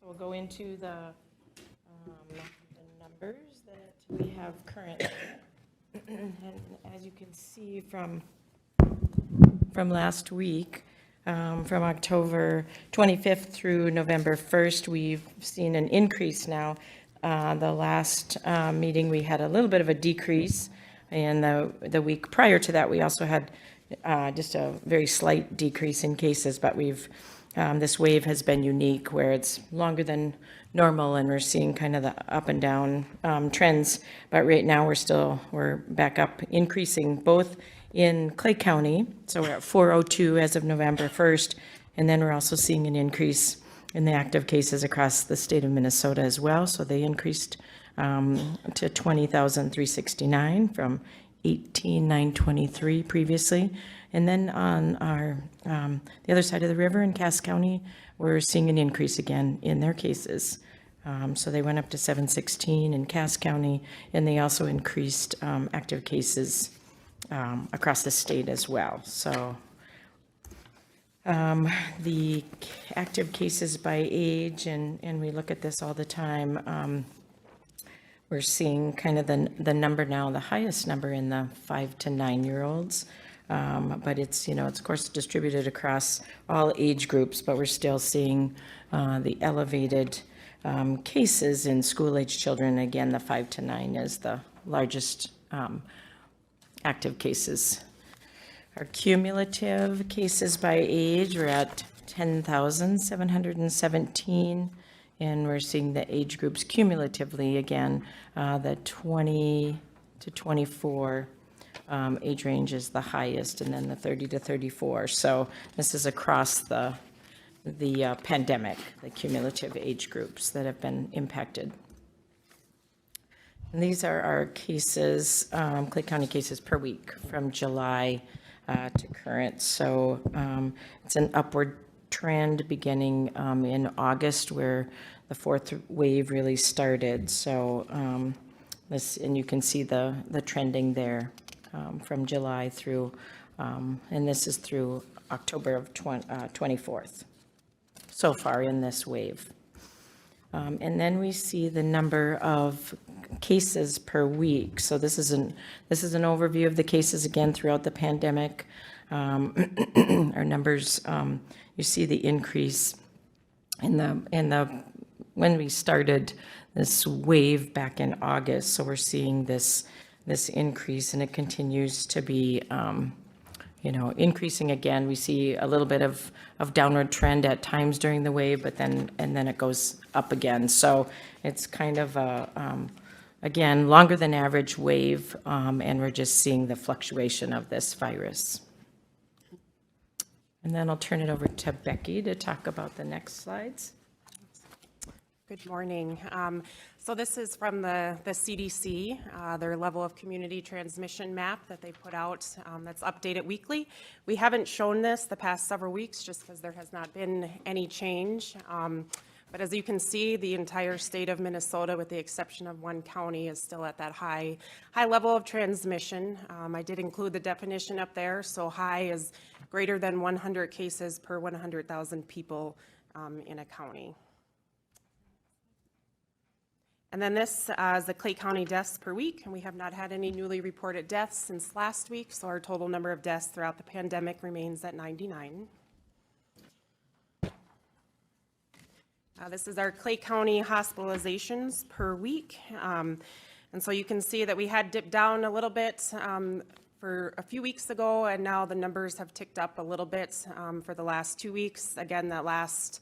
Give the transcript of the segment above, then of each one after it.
So we'll go into the numbers that we have currently. And as you can see from last week, from October 25th through November 1st, we've seen an increase now. The last meeting, we had a little bit of a decrease, and the week prior to that, we also had just a very slight decrease in cases, but this wave has been unique where it's longer than normal, and we're seeing kind of the up and down trends. But right now we're back up, increasing both in Clay County. So we're at 402 as of November 1st. And then we're also seeing an increase in the active cases across the state of Minnesota as well. So they increased to 20,369 from 18,923 previously. And then on our the other side of the river in Cass County, we're seeing an increase again in their cases. So they went up to 716 in Cass County, and they also increased active cases across the state as well. So the active cases by age, and we look at this all the time, we're seeing kind of the number now, the highest number in the 5 to 9-year-olds. But it's, it's of course distributed across all age groups, but we're still seeing the elevated cases in school-age children. Again, the 5 to 9 is the largest active cases. Our cumulative cases by age, we're at 10,717, and we're seeing the age groups cumulatively, again, the 20 to 24 age range is the highest, and then the 30 to 34. So this is across the pandemic, the cumulative age groups that have been impacted. And these are our cases, Clay County cases per week from July to current. So it's an upward trend beginning in August, where the fourth wave really started. So and you can see the trending there from July through, and this is through October of 24th so far in this wave. And then we see the number of cases per week. So this is an overview of the cases again throughout the pandemic. Our numbers, you see the increase in the when we started this wave back in August. So we're seeing this increase, and it continues to be increasing again. We see a little bit of downward trend at times during the wave, but then it goes up again. So it's kind of again, longer than average wave, and we're just seeing the fluctuation of this virus. And then I'll turn it over to Becky to talk about the next slides. Good morning. So this is from the CDC, their level of community transmission map that they put out that's updated weekly. We haven't shown this the past several weeks just because there has not been any change. But as you can see, the entire state of Minnesota, with the exception of one county, is still at that high level of transmission. I did include the definition up there. So high is greater than 100 cases per 100,000 people in a county. And then this is the Clay County deaths per week, and we have not had any newly reported deaths since last week, so our total number of deaths throughout the pandemic remains at 99. This is our Clay County hospitalizations per week, and so you can see that we had dipped down a little bit for a few weeks ago, and now the numbers have ticked up a little bit for the last 2 weeks. Again, that last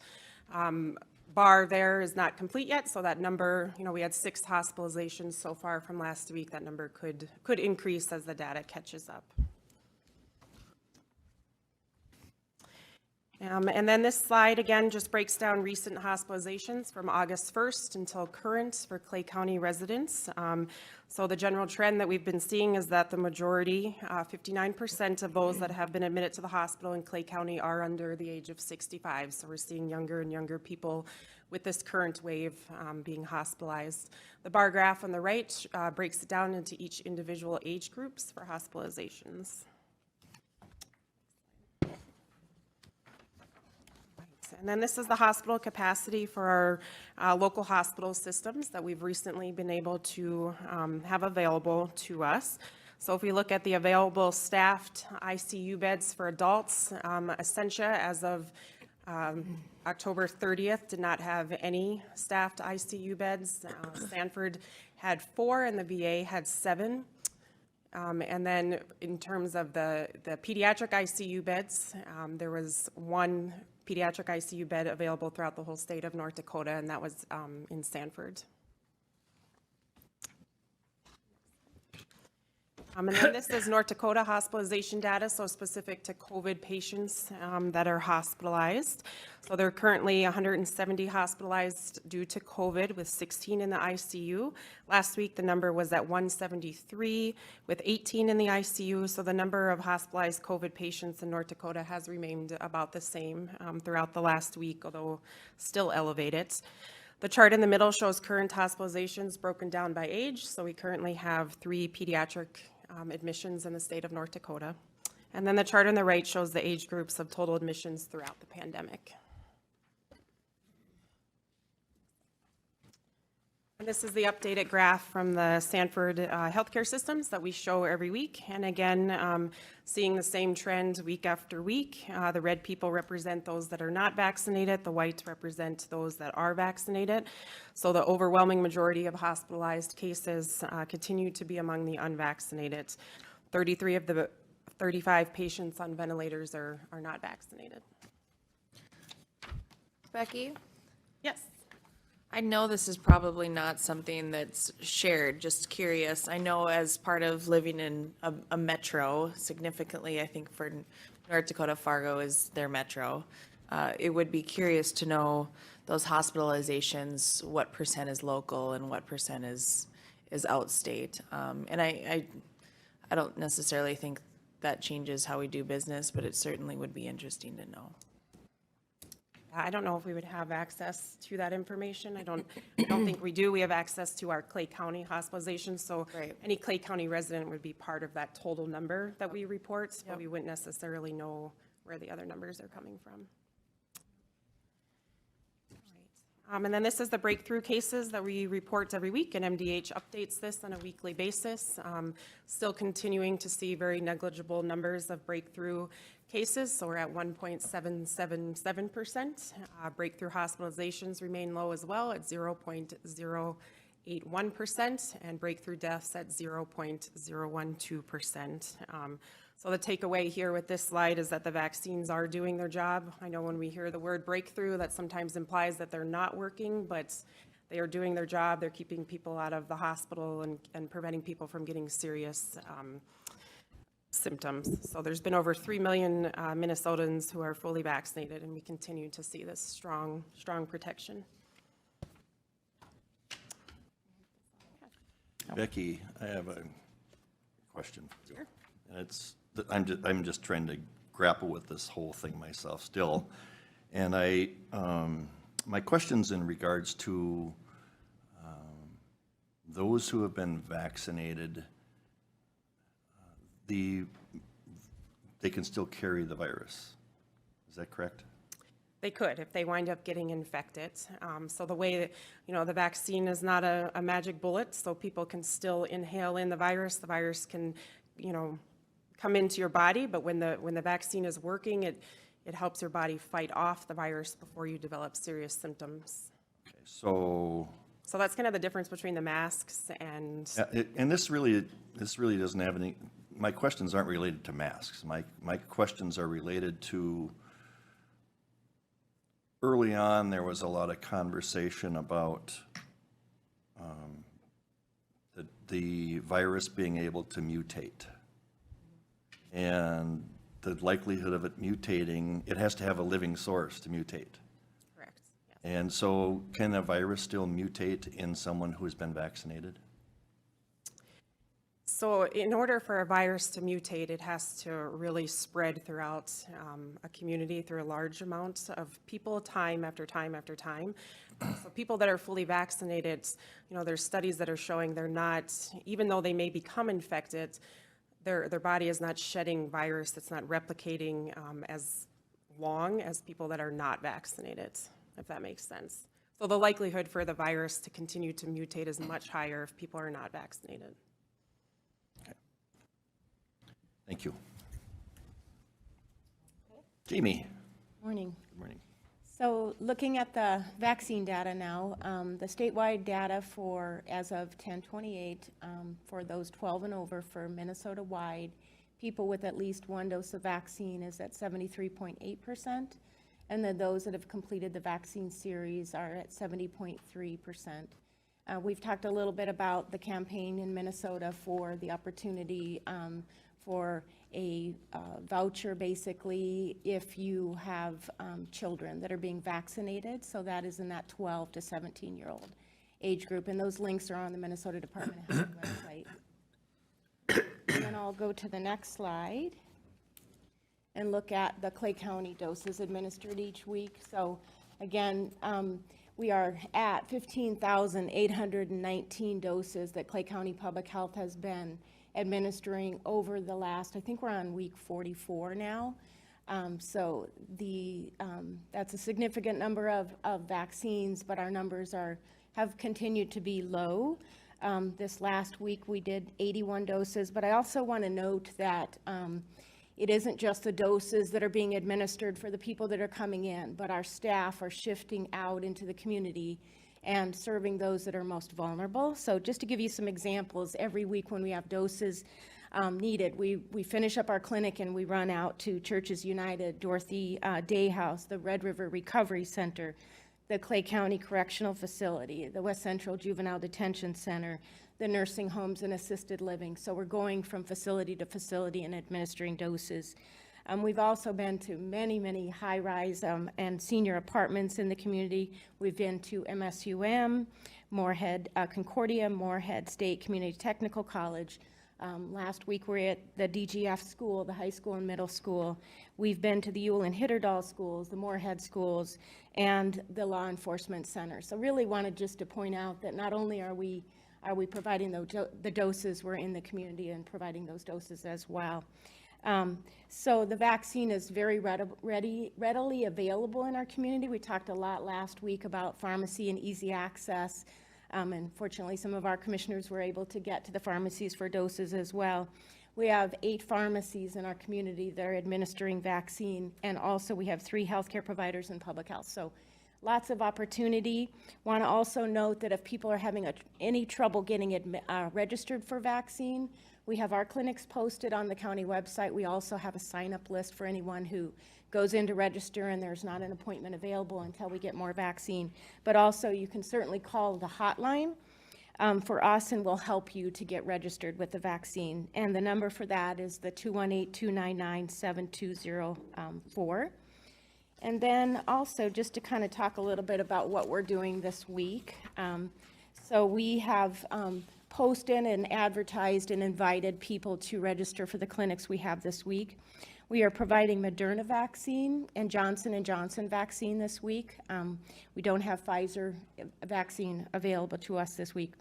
bar there is not complete yet, so that number, we had 6 hospitalizations so far from last week. That number could increase as the data catches up. And then this slide again just breaks down recent hospitalizations from August 1st until current for Clay County residents. So the general trend that we've been seeing is that the majority, 59% of those that have been admitted to the hospital in Clay County are under the age of 65. So we're seeing younger and younger people with this current wave being hospitalized. The bar graph on the right breaks it down into each individual age groups for hospitalizations. And then this is the hospital capacity for our local hospital systems that we've recently been able to have available to us. So if we look at the available staffed ICU beds for adults, Essentia, as of October 30th, did not have any staffed ICU beds. Sanford had 4 and the VA had 7. And then in terms of the pediatric ICU beds, there was 1 pediatric ICU bed available throughout the whole state of North Dakota, and that was in Sanford. And then this is North Dakota hospitalization data, so specific to COVID patients that are hospitalized. So there are currently 170 hospitalized due to COVID, with 16 in the ICU. Last week, the number was at 173 with 18 in the ICU. So the number of hospitalized COVID patients in North Dakota has remained about the same throughout the last week, although still elevated. The chart in the middle shows current hospitalizations broken down by age. So we currently have 3 pediatric admissions in the state of North Dakota. And then the chart on the right shows the age groups of total admissions throughout the pandemic. And this is the updated graph from the Sanford healthcare systems that we show every week. And again, seeing the same trend week after week. The red people represent those that are not vaccinated. The white represent those that are vaccinated. So the overwhelming majority of hospitalized cases continue to be among the unvaccinated. 33 of the 35 patients on ventilators are not vaccinated. Becky? Yes. I know this is probably not something that's shared, just curious. I know as part of living in a metro, significantly, I think for North Dakota, Fargo is their metro. It would be curious to know those hospitalizations, what percent is local and what percent is outstate. And I don't necessarily think that changes how we do business, but it certainly would be interesting to know. I don't know if we would have access to that information. I don't think we do. We have access to our Clay County hospitalizations, so Right. any Clay County resident would be part of that total number that we report, but we wouldn't necessarily know where the other numbers are coming from. And then this is the breakthrough cases that we report every week, and MDH updates this on a weekly basis. Still continuing to see very negligible numbers of breakthrough cases, so we're at 1.777%. Breakthrough hospitalizations remain low as well at 0.081%, and breakthrough deaths at 0.012%. So the takeaway here with this slide is that the vaccines are doing their job. I know when we hear the word breakthrough, that sometimes implies that they're not working, but they are doing their job. They're keeping people out of the hospital and preventing people from getting serious symptoms. So there's been over 3 million Minnesotans who are fully vaccinated, and we continue to see this strong protection. Becky, I have a question for you. Sure. And I'm just trying to grapple with this whole thing myself still. And my question's in regards to those who have been vaccinated, they can still carry the virus. Is that correct? They could if they wind up getting infected. So the way that, the vaccine is not a magic bullet, so people can still inhale in the virus. The virus can, come into your body, but when the vaccine is working, it helps your body fight off the virus before you develop serious symptoms. Okay, so that's kind of the difference between the masks and. and this really doesn't have any. My questions aren't related to masks. My questions are related to. Early on, there was a lot of conversation about the virus being able to mutate. And the likelihood of it mutating, it has to have a living source to mutate. Correct. Yes. And so can a virus still mutate in someone who's been vaccinated? So in order for a virus to mutate, it has to really spread throughout a community through a large amount of people, time after time after time. So people that are fully vaccinated, there's studies that are showing they're not, even though they may become infected, their body is not shedding virus, it's not replicating as long as people that are not vaccinated, if that makes sense. So the likelihood for the virus to continue to mutate is much higher if people are not vaccinated. Thank you. Jamie. Morning. Good morning. So looking at the vaccine data now, the statewide data for, as of 10/28, for those 12 and over for Minnesota-wide, people with at least one dose of vaccine is at 73.8%, and then those that have completed the vaccine series are at 70.3%. We've talked a little bit about the campaign in Minnesota for the opportunity for a voucher, basically, if you have children that are being vaccinated. So that is in that 12 to 17-year-old age group. And those links are on the Minnesota Department of Health website. And then I'll go to the next slide and look at the Clay County doses administered each week. So again, we are at 15,819 doses that Clay County Public Health has been administering over the last, I think we're on week 44 now. So that's a significant number of vaccines, but our numbers have continued to be low. This last week we did 81 doses, but I also want to note that it isn't just the doses that are being administered for the people that are coming in, but our staff are shifting out into the community and serving those that are most vulnerable. So just to give you some examples, every week when we have doses needed, we finish up our clinic and we run out to Churches United, Dorothy Day House, the Red River Recovery Center, the Clay County Correctional Facility, the West Central Juvenile Detention Center, the nursing homes and assisted living. So we're going from facility to facility and administering doses. We've also been to many, many high-rise and senior apartments in the community. We've been to MSUM, Moorhead, Concordia, Moorhead State Community Technical College. Last week we were at the DGF school, the high school and middle school. We've been to the Ewell and Hitterdal schools, the Moorhead schools, and the law enforcement center. So really wanted just to point out that not only are we providing the doses, we're in the community and providing those doses as well. So the vaccine is very readily available in our community. We talked a lot last week about pharmacy and easy access. And fortunately, some of our commissioners were able to get to the pharmacies for doses as well. We have 8 pharmacies in our community that are administering vaccine, and also we have 3 healthcare providers in public health. So lots of opportunity. Want to also note that if people are having any trouble getting registered for vaccine, we have our clinics posted on the county website. We also have a sign-up list for anyone who goes in to register and there's not an appointment available until we get more vaccine. But also you can certainly call the hotline for us and we'll help you to get registered with the vaccine. And the number for that is the 218-299-7204. And then also just to kind of talk a little bit about what we're doing this week. So we have posted and advertised and invited people to register for the clinics we have this week. We are providing Moderna vaccine and Johnson & Johnson vaccine this week. We don't have Pfizer vaccine available to us this week.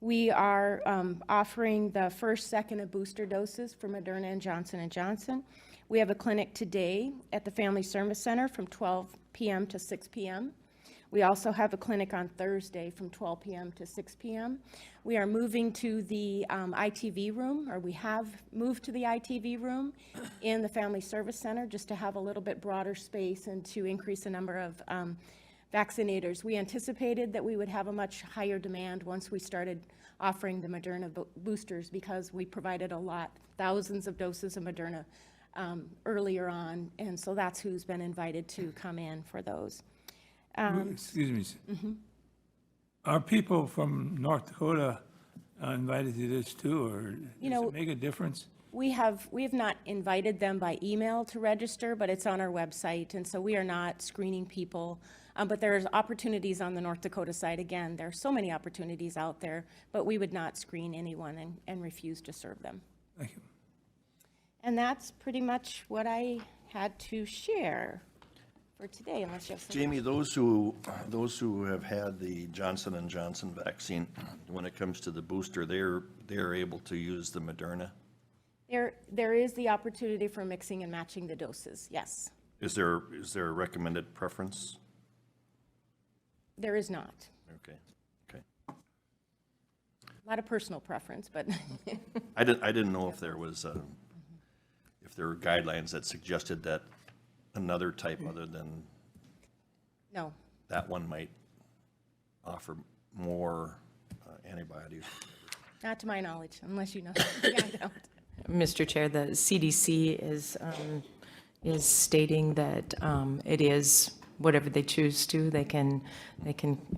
We are offering the first, second, and booster doses for Moderna and Johnson & Johnson. We have a clinic today at the Family Service Center from 12 p.m. to 6 p.m. We also have a clinic on Thursday from 12 p.m. to 6 p.m. We are moving to the ITV room, or we have moved to the ITV room in the Family Service Center just to have a little bit broader space and to increase the number of vaccinators. We anticipated that we would have a much higher demand once we started offering the Moderna boosters because we provided thousands of doses of Moderna earlier on, and so that's who's been invited to come in for those. Excuse me. Are people from North Dakota invited to this too, or does it make a difference? We have not invited them by email to register, but it's on our website, and so we are not screening people. But there's opportunities on the North Dakota side. Again, there are so many opportunities out there, but we would not screen anyone and refuse to serve them. Thank you. And that's pretty much what I had to share for today, unless you have some. Jamie, those who have had the Johnson & Johnson vaccine, when it comes to the booster, they're able to use the Moderna? There is the opportunity for mixing and matching the doses, yes. Is there a recommended preference? There is not. Okay, okay. A lot of personal preference, but I didn't know if there was, if there were guidelines that suggested that another type other than no. that one might offer more antibiotics. Not to my knowledge, unless you know. Yeah, I don't. Mr. Chair, the CDC is stating that it is whatever they choose to. They can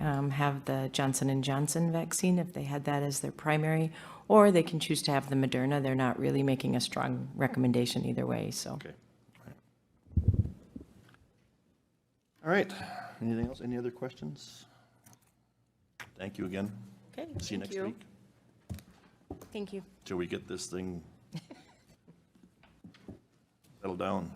have the Johnson & Johnson vaccine if they had that as their primary, or they can choose to have the Moderna. They're not really making a strong recommendation either way, so. Okay. All right. Anything else? Any other questions? Thank you again. Okay, See you thank next you. week. Thank you. Till we get this thing settled down.